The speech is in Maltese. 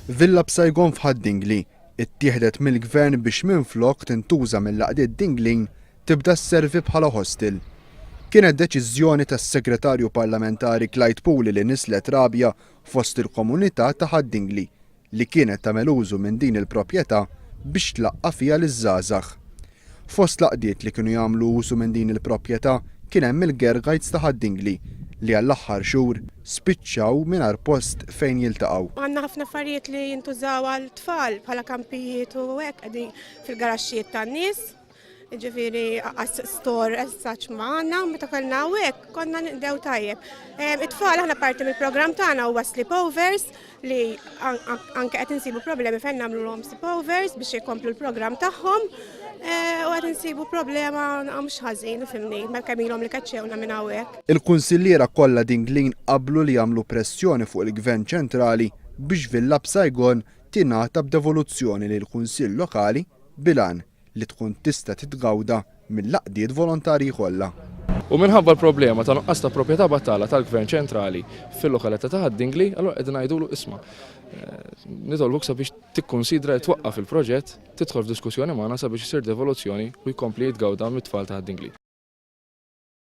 Villa b'Saigon f'Haddingli ittieħdet mill-gvern biex minflok tintuża mill-laqdiet Dinglin tibda sservi bħala hostel. Kienet deċiżjoni tas-Segretarju Parlamentari Clyde Pooley li nislet rabja fost il-komunità ta' Haddingli li kienet tagħmel użu minn din il-proprjetà biex tlaqqa fiha liż-żgħażagħ. Fost laqdiet li kienu jagħmlu użu minn din il-proprjetà kien hemm il-Girl Guides ta' Haddingli li għall-aħħar xhur spiċċaw mingħajr post fejn jiltaqgħu. Għandna ħafna affarijiet li jintużaw għal-tfal bħala kampijiet u hekk qegħdin fil-garaxxijiet tan-nies. Ġifieri store as-saċ magħna u meta kellna hekk konna nqdew tajjeb. It-tfal aħna parti mill-programm tagħna huwa sleepovers li anke qed insibu problemi fejn nagħmluhom sleepovers biex jkomplu l-programm tagħhom. U għad nsibu problema mhux ħażin fimni, ma ilhom li kaċċewna minn hawnhekk. Il-kunsilliera kollha Dinglin qablu li jagħmlu pressjoni fuq il-Gvern ċentrali biex Villa b'Saigon tingħata b'devoluzzjoni lil kunsill lokali bilan li tkun tista' titgawda mill-laqdiet volontarji kollha. U minħabba l-problema ta' nuqqas ta' proprjetà battala tal-Gvern ċentrali fil-lokalità ta' Haddingli, allura qegħdin ngħidulu isma' nitolbuk sabiex tikkunsidra twaqqaf il-proġett, tidħol f'diskussjoni magħna sabiex isir devoluzzjoni u jkompli jitgawda mit-tfal ta' Haddingli.